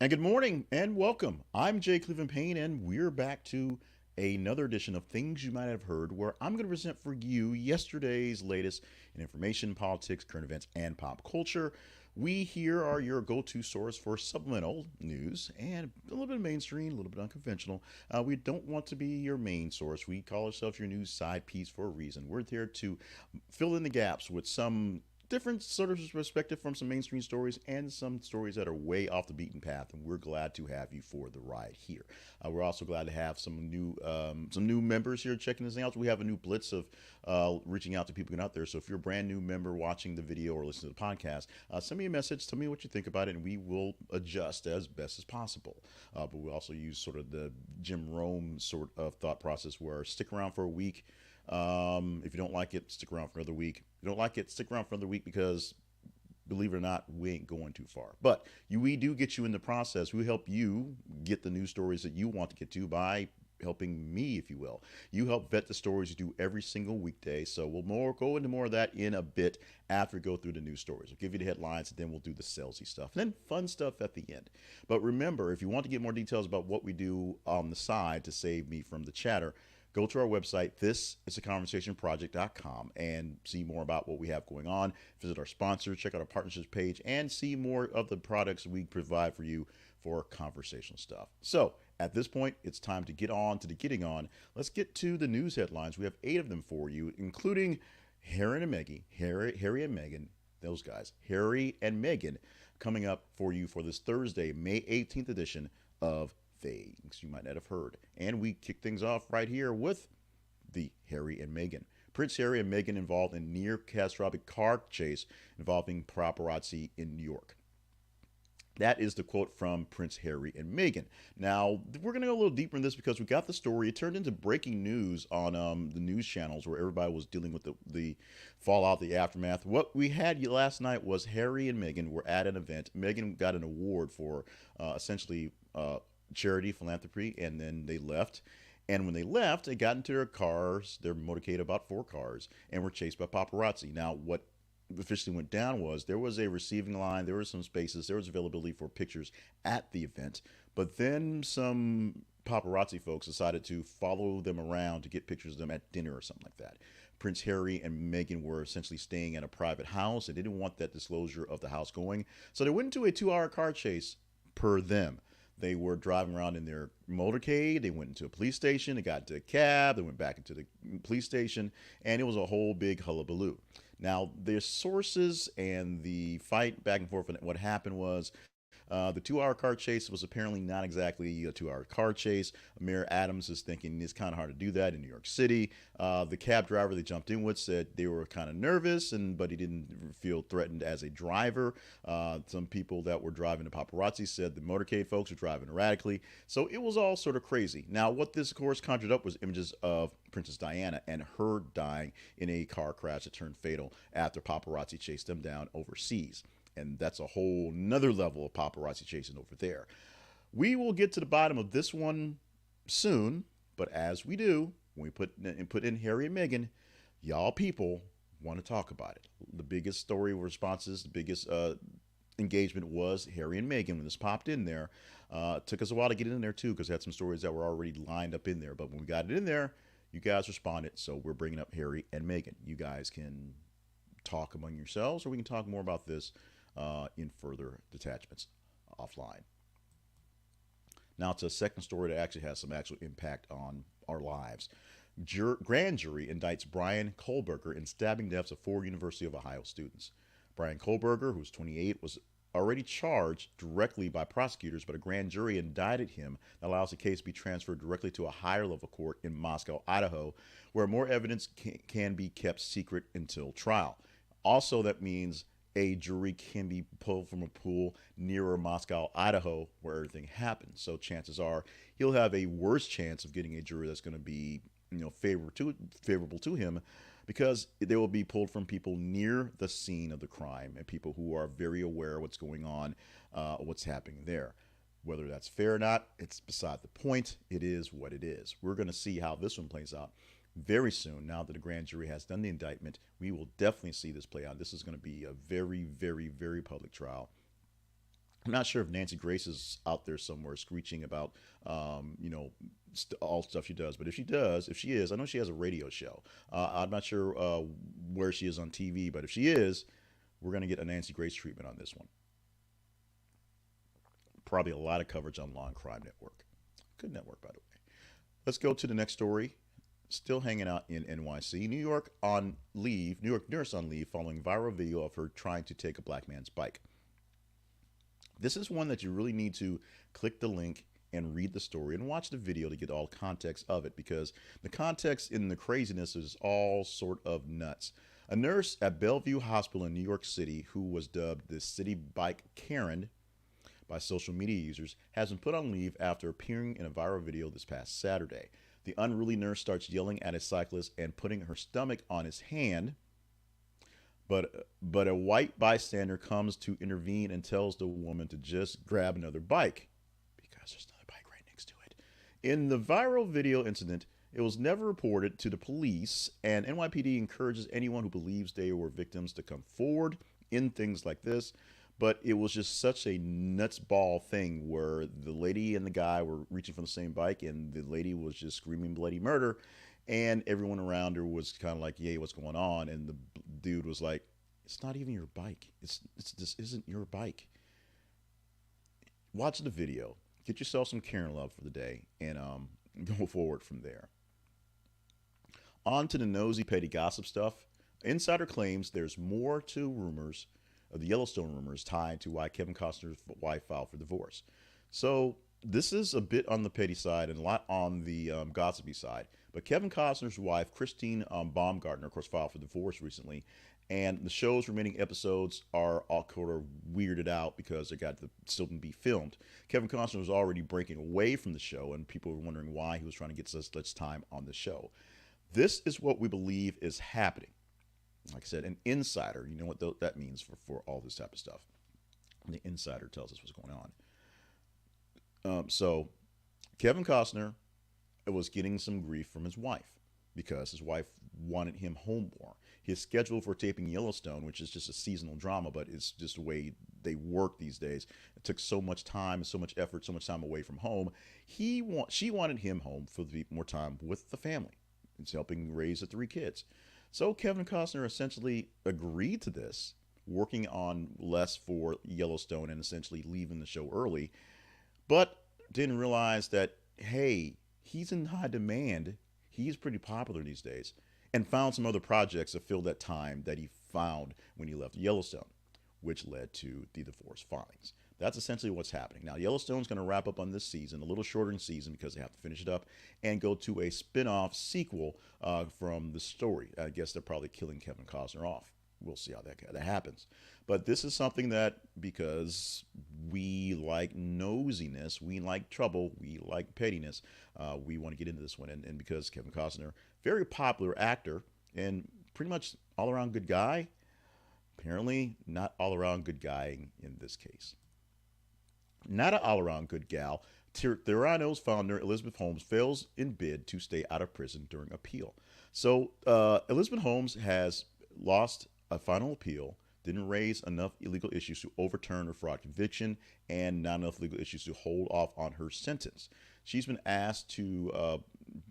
And good morning and welcome. I'm Jay Cleveland Payne, and we're back to another edition of Things You Might Have Heard, where I'm going to present for you yesterday's latest in information, politics, current events, and pop culture. We here are your go to source for supplemental news and a little bit of mainstream, a little bit unconventional. We don't want to be your main source. We call ourselves your news side piece for a reason. We're there to fill in the gaps with some different sort of perspective from some mainstream stories and some stories that are way off the beaten path, and we're glad to have you for the ride here. We're also glad to have some new members here checking this out. We have a new blitz of reaching out to people out there. So if you're a brand new member watching the video or listening to the podcast, send me a message. Tell me what you think about it, and we will adjust as best as possible. But we also use sort of the Jim Rome sort of thought process where stick around for a week. If you don't like it, stick around for another week. If you don't like it, stick around for another week because believe it or not, we ain't going too far. But we do get you in the process. We help you get the news stories that you want to get to by helping me, if you will. You help vet the stories you do every single weekday. So we'll go into more of that in a bit after we go through the news stories. We'll give you the headlines and then we'll do the salesy stuff. And then fun stuff at the end. But remember, if you want to get more details about what we do on the side to save me from the chatter, go to our website, thisisaconversationproject.com, and see more about what we have going on. Visit our sponsors, check out our partnerships page, and see more of the products we provide for you for conversational stuff. So at this point, it's time to get on to the getting on. Let's get to the news headlines. We have 8 of them for you, including Harry and Meghan, those guys, Harry and Meghan, coming up for you for this Thursday, May 18th edition of Things You Might Not Have Heard. And we kick things off right here with the Harry and Meghan. Prince Harry and Meghan involved in near catastrophic car chase involving paparazzi in New York. That is the quote from Prince Harry and Meghan. Now, we're going to go a little deeper in this because we got the story. It turned into breaking news on the news channels where everybody was dealing with the fallout, the aftermath. What we had last night was Harry and Meghan were at an event. Meghan got an award for essentially charity, philanthropy, and then they left. And when they left, they got into their cars, their motorcade, about 4 cars, and were chased by paparazzi. Now, what officially went down was there was a receiving line, there were some spaces, there was availability for pictures at the event, but then some paparazzi folks decided to follow them around to get pictures of them at dinner or something like that. Prince Harry and Meghan were essentially staying at a private house. They didn't want that disclosure of the house going, so they went into a 2-hour car chase per them. They were driving around in their motorcade. They went into a police station. They got into a cab. They went back into the police station, and it was a whole big hullabaloo. Now, their sources and the fight back and forth, and what happened was the 2-hour car chase was apparently not exactly a 2-hour car chase. Mayor Adams is thinking it's kind of hard to do that in New York City. The cab driver they jumped in with said they were kind of nervous, but he didn't feel threatened as a driver. Some people that were driving the paparazzi said the motorcade folks were driving erratically. So it was all sort of crazy. Now, what this, of course, conjured up was images of Princess Diana and her dying in a car crash that turned fatal after paparazzi chased them down overseas. And that's a whole nother level of paparazzi chasing over there. We will get to the bottom of this one soon, but as we do, when we put in Harry and Meghan, y'all people want to talk about it. The biggest story responses, the biggest engagement was Harry and Meghan when this popped in there. It took us a while to get it in there too because it had some stories that were already lined up in there. But when we got it in there, you guys responded. So we're bringing up Harry and Meghan. You guys can talk among yourselves, or we can talk more about this in further detachments offline. Now to a second story that actually has some actual impact on our lives. Grand jury indicts Bryan Kohberger in stabbing deaths of 4 University of Idaho students. Bryan Kohberger, who's 28, was already charged directly by prosecutors, but a grand jury indicted him that allows the case to be transferred directly to a higher level court in Moscow, Idaho, where more evidence can be kept secret until trial. Also, that means a jury can be pulled from a pool nearer Moscow, Idaho, where everything happened. So chances are he'll have a worse chance of getting a jury that's going to be, favorable to him, because they will be pulled from people near the scene of the crime and people who are very aware of what's going on, what's happening there. Whether that's fair or not, it's beside the point. It is what it is. We're going to see how this one plays out very soon. Now that the grand jury has done the indictment, we will definitely see this play out. This is going to be a very, very, very public trial. I'm not sure if Nancy Grace is out there somewhere screeching about, all stuff she does. But if she does, if she is, I know she has a radio show. I'm not sure where she is on TV, but if she is, we're going to get a Nancy Grace treatment on this one. Probably a lot of coverage on Law and Crime Network. Good network, by the way. Let's go to the next story. Still hanging out in NYC. New York on leave. New York nurse on leave following viral video of her trying to take a black man's bike. This is one that you really need to click the link and read the story and watch the video to get all context of it, because the context in the craziness is all sort of nuts. A nurse at Bellevue Hospital in New York City, who was dubbed the City Bike Karen by social media users, has been put on leave after appearing in a viral video this past Saturday. The unruly nurse starts yelling at a cyclist and putting her stomach on his hand, but a white bystander comes to intervene and tells the woman to just grab another bike because there's another bike right next to it. In the viral video incident, it was never reported to the police, and NYPD encourages anyone who believes they were victims to come forward in things like this. But it was just such a nuts ball thing where the lady and the guy were reaching for the same bike, and the lady was just screaming bloody murder, and everyone around her was kind of like, "Yay, what's going on?" And the dude was like, "It's not even your bike. This isn't your bike." Watch the video, get yourself some Karen love for the day, and go forward from there. On to the nosy petty gossip stuff. Insider claims there's more to rumors of the Yellowstone rumors tied to why Kevin Costner's wife filed for divorce. So this is a bit on the petty side and a lot on the gossipy side. But Kevin Costner's wife, Christine Baumgartner, of course, filed for divorce recently. And the show's remaining episodes are all kind of weirded out because they got to still be filmed. Kevin Costner was already breaking away from the show, and people were wondering why he was trying to get such time on the show. This is what we believe is happening. Like I said, an insider, you know what that means for all this type of stuff. The insider tells us what's going on. So Kevin Costner was getting some grief from his wife because his wife wanted him home more. His schedule for taping Yellowstone, which is just a seasonal drama, but it's just the way they work these days. It took so much time, so much effort, so much time away from home. She wanted him home for more time with the family. It's helping raise the 3 kids. So Kevin Costner essentially agreed to this, working on less for Yellowstone and essentially leaving the show early, but didn't realize that, hey, he's in high demand. He's pretty popular these days, and found some other projects to fill that time that he found when he left Yellowstone, which led to the divorce filings. That's essentially what's happening. Now, Yellowstone's going to wrap up on this season, a little shorter in season because they have to finish it up, and go to a spin-off sequel from the story. I guess they're probably killing Kevin Costner off. We'll see how that happens. But this is something that, because we like nosiness, we like trouble, we like pettiness, we want to get into this one. And because Kevin Costner, very popular actor and pretty much all-around good guy, apparently not all-around good guy in this case. Not an all-around good gal. Theranos founder Elizabeth Holmes fails in bid to stay out of prison during appeal. So Elizabeth Holmes has lost a final appeal, didn't raise enough illegal issues to overturn her fraud conviction, and not enough legal issues to hold off on her sentence. She's been asked to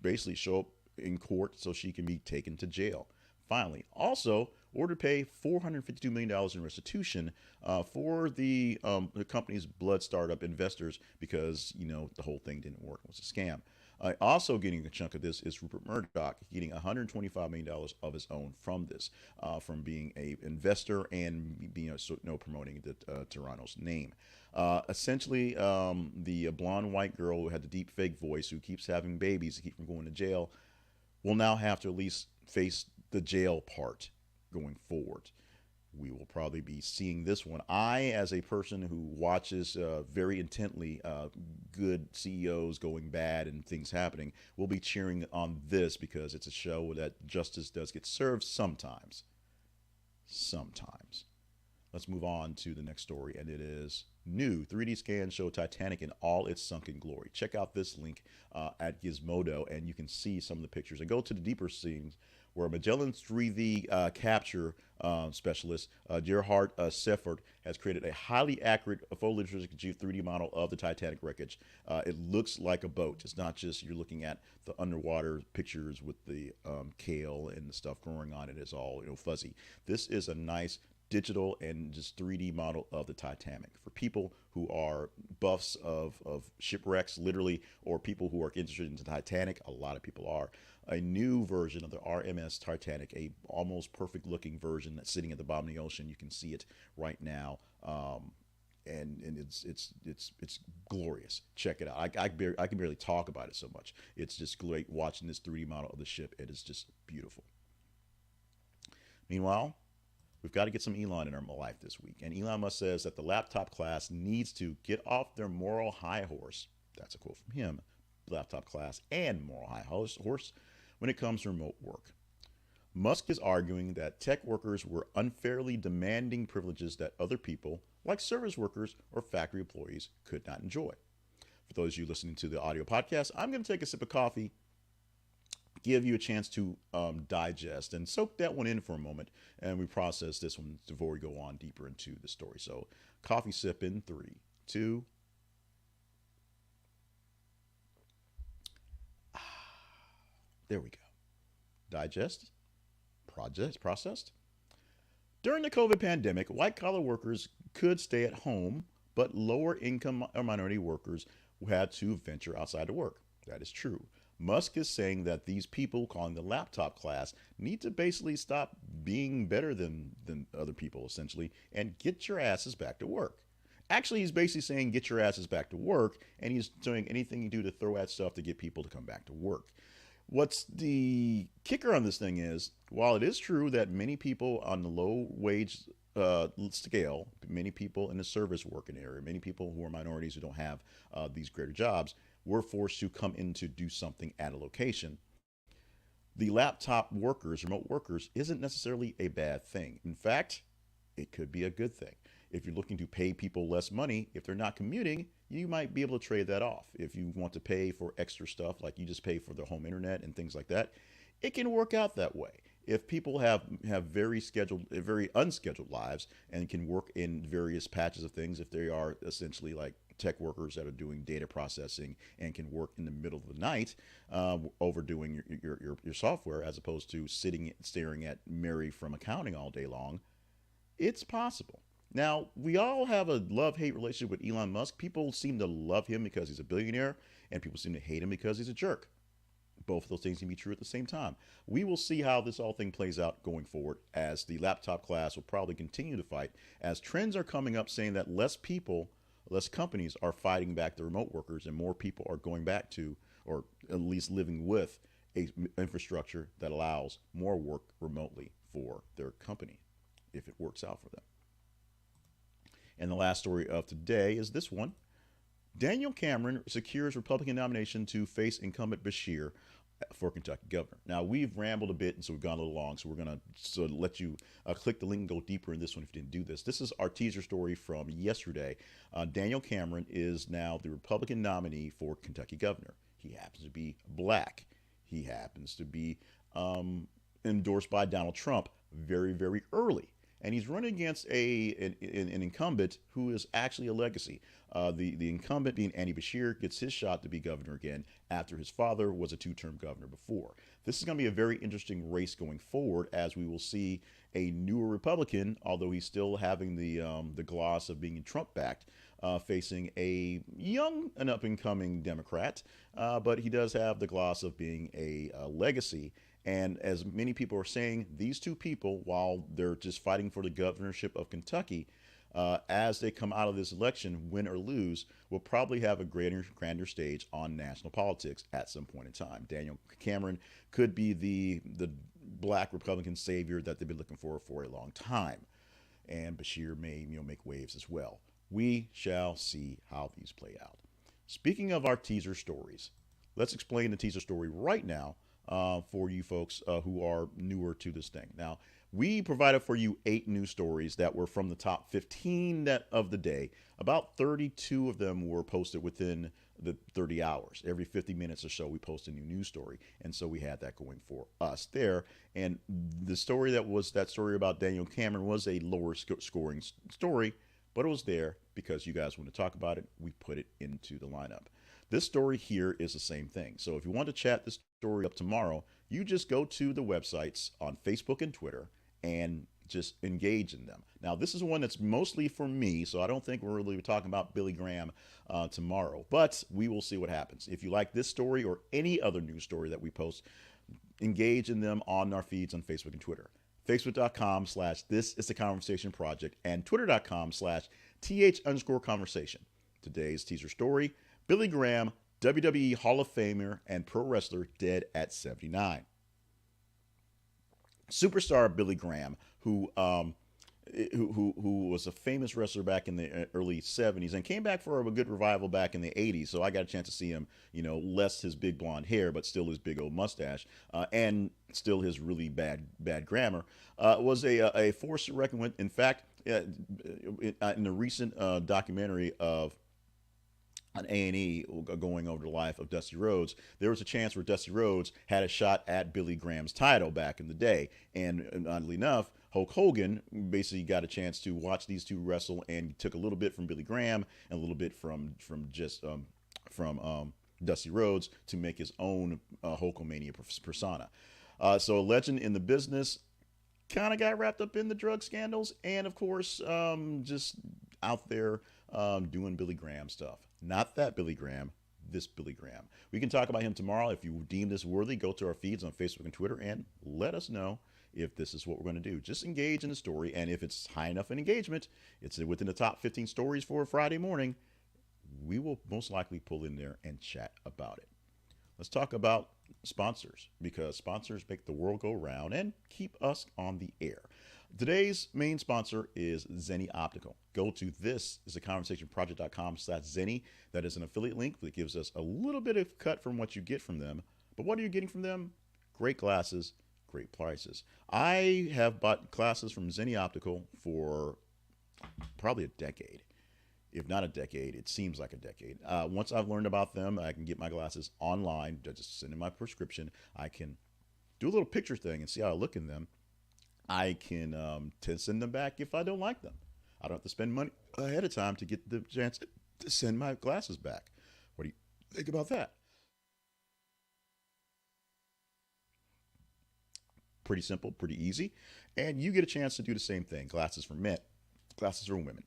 basically show up in court so she can be taken to jail. Finally, also ordered to pay $452 million in restitution for the company's blood startup investors because, the whole thing didn't work. It was a scam. Also getting a chunk of this is Rupert Murdoch, getting $125 million of his own from this, from being an investor and being promoting the Theranos name. Essentially, the blonde white girl who had the deep fake voice, who keeps having babies to keep from going to jail, will now have to at least face the jail part going forward. We will probably be seeing this one. I, as a person who watches very intently good CEOs going bad and things happening, will be cheering on this because it's a show that justice does get served sometimes. Sometimes. Let's move on to the next story, and it is new 3D scans show Titanic in all its sunken glory. Check out this link at Gizmodo, and you can see some of the pictures. And go to the deeper scenes where Magellan's 3D capture specialist, Gerhard Seifert, has created a highly accurate photorealistic 3D model of the Titanic wreckage. It looks like a boat. It's not just you're looking at the underwater pictures with the kale and the stuff growing on it. It's all fuzzy. This is a nice digital and just 3D model of the Titanic. For people who are buffs of shipwrecks, literally, or people who are interested in the Titanic, a lot of people are. A new version of the RMS Titanic, a almost perfect looking version that's sitting at the bottom of the ocean. You can see it right now. And it's glorious. Check it out. I can barely talk about it so much. It's just great watching this 3D model of the ship. It is just beautiful. Meanwhile, we've got to get some Elon in our life this week. And Elon Musk says that the laptop class needs to get off their moral high horse. That's a quote from him. Laptop class and moral high horse when it comes to remote work. Musk is arguing that tech workers were unfairly demanding privileges that other people, like service workers or factory employees, could not enjoy. For those of you listening to the audio podcast, I'm going to take a sip of coffee, give you a chance to digest and soak that one in for a moment, and we process this one before we go on deeper into the story. So, coffee sip in 3, 2. There we go. Digest, processed. During the COVID pandemic, white-collar workers could stay at home, but lower-income or minority workers had to venture outside to work. That is true. Musk is saying that these people, calling the laptop class, need to basically stop being better than other people, essentially, and get your asses back to work. Actually, he's basically saying get your asses back to work, and he's doing anything you do to throw at stuff to get people to come back to work. What's the kicker on this thing is, while it is true that many people on the low wage scale, many people in the service working area, many people who are minorities who don't have these greater jobs, were forced to come in to do something at a location. The laptop workers, remote workers, isn't necessarily a bad thing. In fact, it could be a good thing. If you're looking to pay people less money, if they're not commuting, you might be able to trade that off. If you want to pay for extra stuff, like you just pay for their home internet and things like that, it can work out that way. If people have very unscheduled lives and can work in various patches of things, if they are essentially like tech workers that are doing data processing and can work in the middle of the night, overdoing your software as opposed to staring at Mary from accounting all day long, it's possible. Now, we all have a love-hate relationship with Elon Musk. People seem to love him because he's a billionaire, and people seem to hate him because he's a jerk. Both of those things can be true at the same time. We will see how this whole thing plays out going forward, as the laptop class will probably continue to fight, as trends are coming up saying that less companies are fighting back the remote workers, and more people are going back to, or at least living with, a infrastructure that allows more work remotely for their company, if it works out for them. And the last story of today is this one. Daniel Cameron secures Republican nomination to face incumbent Beshear for Kentucky governor. Now, we've rambled a bit, and so we've gone a little long, so we're going to let you click the link and go deeper in this one if you didn't do this. This is our teaser story from yesterday. Daniel Cameron is now the Republican nominee for Kentucky governor. He happens to be black. He happens to be endorsed by Donald Trump very, very early. And he's running against an incumbent who is actually a legacy. The incumbent, being Andy Beshear, gets his shot to be governor again after his father was a 2-term governor before. This is going to be a very interesting race going forward, as we will see a newer Republican, although he's still having the gloss of being Trump-backed, facing a young and up-and-coming Democrat, but he does have the gloss of being a legacy. And as many people are saying, these two people, while they're just fighting for the governorship of Kentucky, as they come out of this election, win or lose, will probably have a grander stage on national politics at some point in time. Daniel Cameron could be the black Republican savior that they've been looking for a long time. And Beshear may make waves as well. We shall see how these play out. Speaking of our teaser stories, let's explain the teaser story right now for you folks who are newer to this thing. Now, We provided for you 8 news stories that were from the top 15 of the day. About 32 of them were posted within the 30 hours. Every 50 minutes or so, we post a new news story. And so we had that going for us there. And the story that story about Daniel Cameron was a lower scoring story, but it was there because you guys want to talk about it. We put it into the lineup. This story here is the same thing. So if you want to chat this story up tomorrow, you just go to the websites on Facebook and Twitter and just engage in them. Now, this is one that's mostly for me, so I don't think we're really talking about Billy Graham tomorrow, but we will see what happens. If you like this story or any other news story that we post, engage in them on our feeds on Facebook and Twitter. Facebook.com/This Is the Conversation Project and Twitter.com/TH_conversation. Today's teaser story: Billy Graham, WWE Hall of Famer and pro wrestler, dead at 79. Superstar Billy Graham, who was a famous wrestler back in the early 70s and came back for a good revival back in the 80s. So I got a chance to see him, less his big blonde hair, but still his big old mustache, and still his really bad grammar. Was a force to reckon with. In fact, in the recent documentary of on A&E going over the life of Dusty Rhodes, there was a chance where Dusty Rhodes had a shot at Billy Graham's title back in the day. And oddly enough, Hulk Hogan basically got a chance to watch these two wrestle and took a little bit from Billy Graham and a little bit from Dusty Rhodes to make his own Hulkamania persona. So a legend in the business, kind of got wrapped up in the drug scandals, and of course, just out there doing Billy Graham stuff. Not that Billy Graham, this Billy Graham. We can talk about him tomorrow. If you deem this worthy, go to our feeds on Facebook and Twitter and let us know if this is what we're going to do. Just engage in the story, and if it's high enough in engagement, it's within the top 15 stories for Friday morning, we will most likely pull in there and chat about it. Let's talk about sponsors, because sponsors make the world go round and keep us on the air. Today's main sponsor is Zenni Optical. Go to thisisaconversationproject.com/Zenni. That is an affiliate link that gives us a little bit of cut from what you get from them. But what are you getting from them? Great glasses, great prices. I have bought glasses from Zenni Optical for probably a decade. If not a decade, it seems like a decade. Once I've learned about them, I can get my glasses online. I just send in my prescription. I can do a little picture thing and see how I look in them. I can send them back if I don't like them. I don't have to spend money ahead of time to get the chance to send my glasses back. What do you think about that? Pretty simple, pretty easy. And you get a chance to do the same thing. Glasses for men, glasses for women,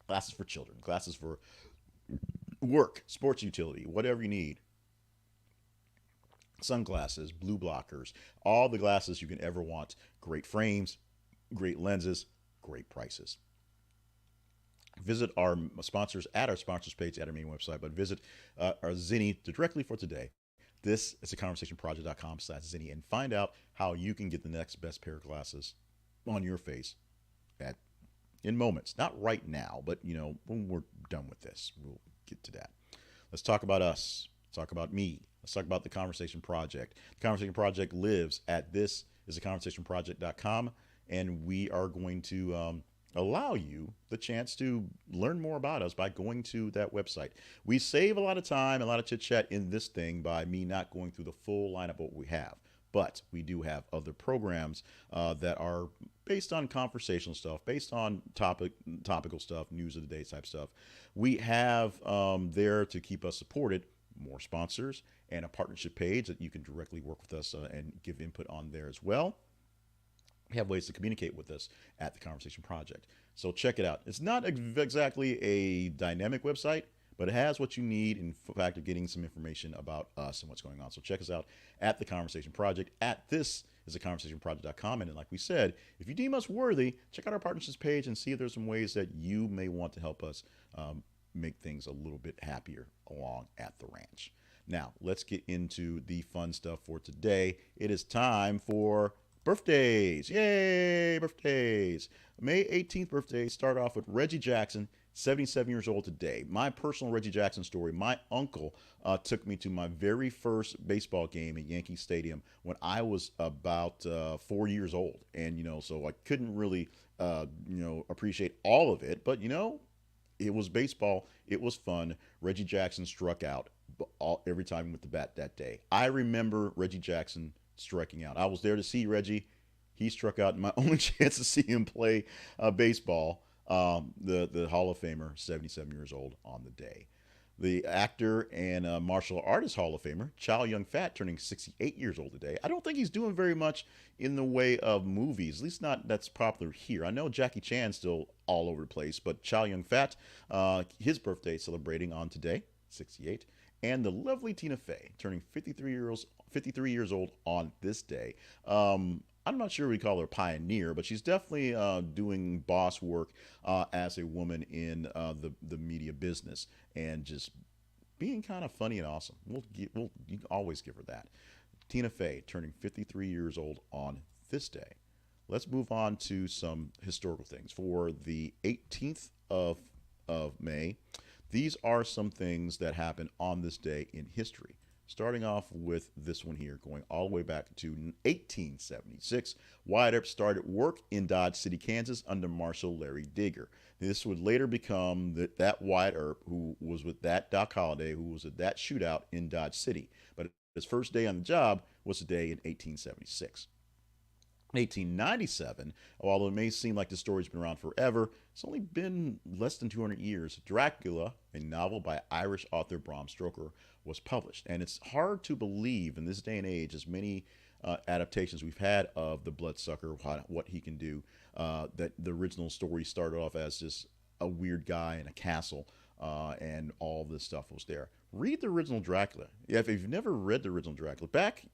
glasses for children, glasses for work, sports utility, whatever you need. Sunglasses, blue blockers, all the glasses you can ever want. Great frames, great lenses, great prices. Visit our sponsors at our sponsors page at our main website, but visit our Zenni directly for today. This is theconversationproject.com/Zenni, and find out how you can get the next best pair of glasses on your face in moments. Not right now, but when we're done with this, we'll get to that. Let's talk about us. Let's talk about me. Let's talk about the Conversation Project. The Conversation Project lives at thisisaconversationproject.com, and we are going to allow you the chance to learn more about us by going to that website. We save a lot of time, a lot of chit chat in this thing by me not going through the full lineup of what we have. But we do have other programs that are based on conversational stuff, based on topical stuff, news of the day type stuff. We have there to keep us supported more sponsors and a partnership page that you can directly work with us and give input on there as well. We have ways to communicate with us at the Conversation Project. So check it out. It's not exactly a dynamic website, but it has what you need in fact of getting some information about us and what's going on. So check us out at the Conversation Project at thisisaconversationproject.com. And then, like we said, if you deem us worthy, check out our partnerships page and see if there's some ways that you may want to help us make things a little bit happier along at the ranch. Now, let's get into the fun stuff for today. It is time for birthdays. Yay, birthdays. May 18th birthday. Start off with Reggie Jackson. 77 years old today. My personal Reggie Jackson story: my uncle took me to my very first baseball game at Yankee Stadium when I was about 4 years old. And, so I couldn't really, appreciate all of it. But, it was baseball. It was fun. Reggie Jackson struck out every time he went to bat that day. I remember Reggie Jackson striking out. I was there to see Reggie. He struck out. My only chance to see him play baseball. The Hall of Famer, 77 years old on the day. The actor and martial artist Hall of Famer, Chow Yun-fat, turning 68 years old today. I don't think he's doing very much in the way of movies, at least not that's popular here. I know Jackie Chan's still all over the place, but Chow Yun-fat, his birthday celebrating on today, 68. And the lovely Tina Fey, turning 53 years old on this day. I'm not sure we call her pioneer, but she's definitely doing boss work as a woman in the media business, and just being kind of funny and awesome. You can always give her that. Tina Fey turning 53 years old on this day. Let's move on to some historical things. For the 18th of May, these are some things that happened on this day in history. Starting off with this one here, going all the way back to 1876, Wyatt Earp started work in Dodge City, Kansas under Marshal Larry Digger. This would later become that Wyatt Earp who was with that Doc Holliday, who was at that shootout in Dodge City. But his first day on the job was the day in 1876. 1897, although it may seem like the story's been around forever, it's only been less than 200 years. Dracula, a novel by Irish author Bram Stoker, was published. And it's hard to believe in this day and age, as many adaptations we've had of the Bloodsucker, what he can do, that the original story started off as just a weird guy in a castle, and all this stuff was there. Read the original Dracula. Yeah, if you've never read the original Dracula, back,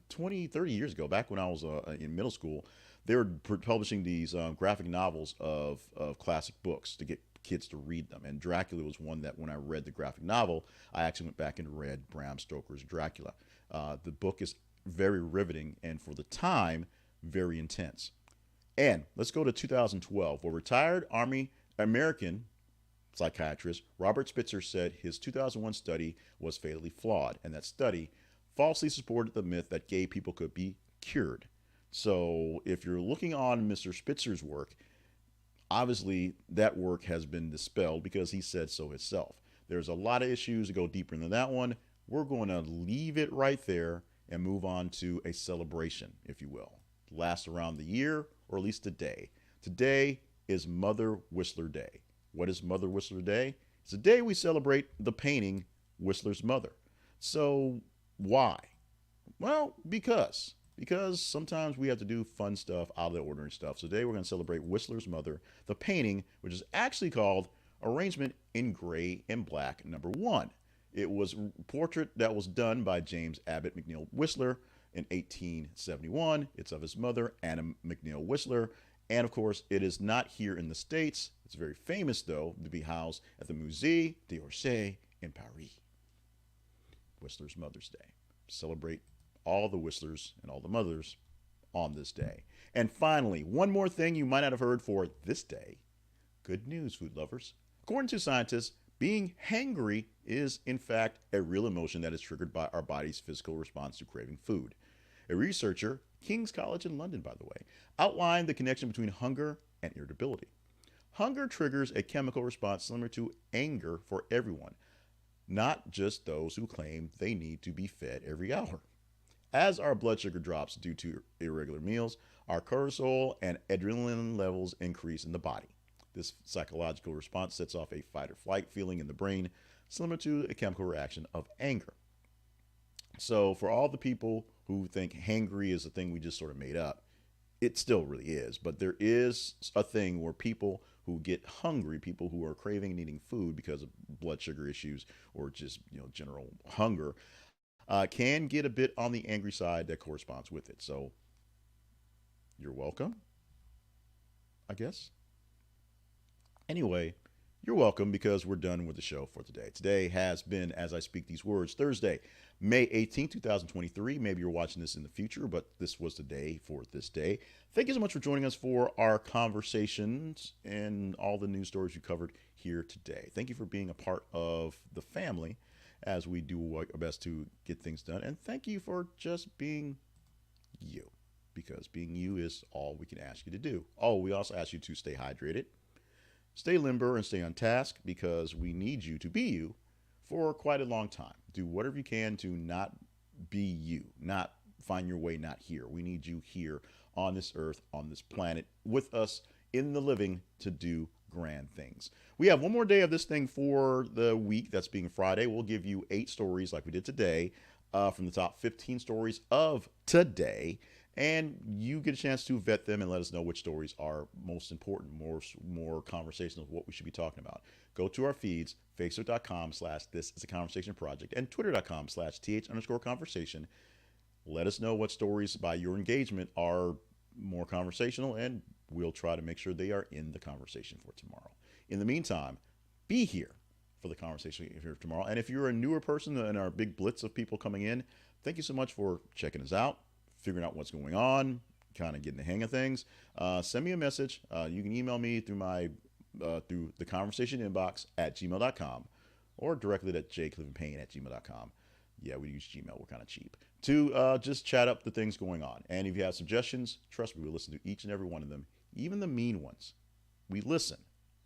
20, 30 years ago, back when I was in middle school, they were publishing these graphic novels of classic books to get kids to read them. And Dracula was one that, when I read the graphic novel, I actually went back and read Bram Stoker's Dracula. The book is very riveting, and for the time, very intense. And let's go to 2012, where retired Army American psychiatrist Robert Spitzer said his 2001 study was fatally flawed, and that study falsely supported the myth that gay people could be cured. So if you're looking on Mr. Spitzer's work, obviously that work has been dispelled because he said so himself. There's a lot of issues to go deeper into that one. We're going to leave it right there and move on to a celebration, if you will. Last around the year, or at least a day. Today is Mother Whistler Day. What is Mother Whistler Day? It's a day we celebrate the painting Whistler's mother. So why? Well, because sometimes we have to do fun stuff, out of the ordinary stuff. So today we're going to celebrate Whistler's mother, the painting, which is actually called Arrangement in Gray and Black #1. It was a portrait that was done by James Abbott McNeill Whistler in 1871. It's of his mother, Anna McNeill Whistler. And of course, it is not here in the States. It's very famous, though, to be housed at the Musée d'Orsay in Paris. Whistler's Mother's Day. Celebrate all the Whistlers and all the mothers on this day. And finally, one more thing you might not have heard for this day. Good news, food lovers. According to scientists, being hangry is, in fact, a real emotion that is triggered by our body's physical response to craving food. A researcher, King's College in London, by the way, outlined the connection between hunger and irritability. Hunger triggers a chemical response similar to anger for everyone, not just those who claim they need to be fed every hour. As our blood sugar drops due to irregular meals, our cortisol and adrenaline levels increase in the body. This psychological response sets off a fight or flight feeling in the brain, similar to a chemical reaction of anger. So for all the people who think hangry is a thing we just sort of made up, it still really is. But there is a thing where people who get hungry, people who are craving and needing food because of blood sugar issues or just general hunger, can get a bit on the angry side that corresponds with it. So you're welcome, I guess. Anyway, You're welcome, because we're done with the show for today. Today has been, as I speak these words, Thursday, May 18th, 2023. Maybe you're watching this in the future, but this was the day for this day. Thank you so much for joining us for our conversations and all the news stories you covered here today. Thank you for being a part of the family as we do our best to get things done. And thank you for just being you, because being you is all we can ask you to do. Oh, we also ask you to stay hydrated, stay limber, and stay on task, because we need you to be you for quite a long time. Do whatever you can to not be you, not find your way not here. We need you here on this earth, on this planet, with us in the living to do grand things. We have one more day of this thing for the week, that's being Friday. We'll give you 8 stories like we did today, from the top 15 stories of today. And you get a chance to vet them and let us know which stories are most important, more conversational of what we should be talking about. Go to our feeds, facebook.com/thisIsAConversationProject and twitter.com/th_conversation. Let us know what stories by your engagement are more conversational, and we'll try to make sure they are in the conversation for tomorrow. In the meantime, be here for the conversation here tomorrow. And if you're a newer person in our big blitz of people coming in, thank you so much for checking us out, figuring out what's going on, kind of getting the hang of things. Send me a message. You can email me through my through the conversation inbox at gmail.com, or directly at jclivenpayne@gmail.com. Yeah, we use Gmail. We're kind of cheap. To just chat up the things going on. And if you have suggestions, trust me, we listen to each and every one of them, even the mean ones. We listen.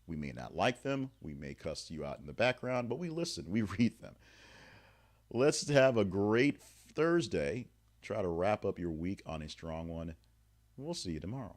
We may not like them. We may cuss you out in the background, but we listen. We read them. Let's have a great Thursday. Try to wrap up your week on a strong one. We'll see you tomorrow.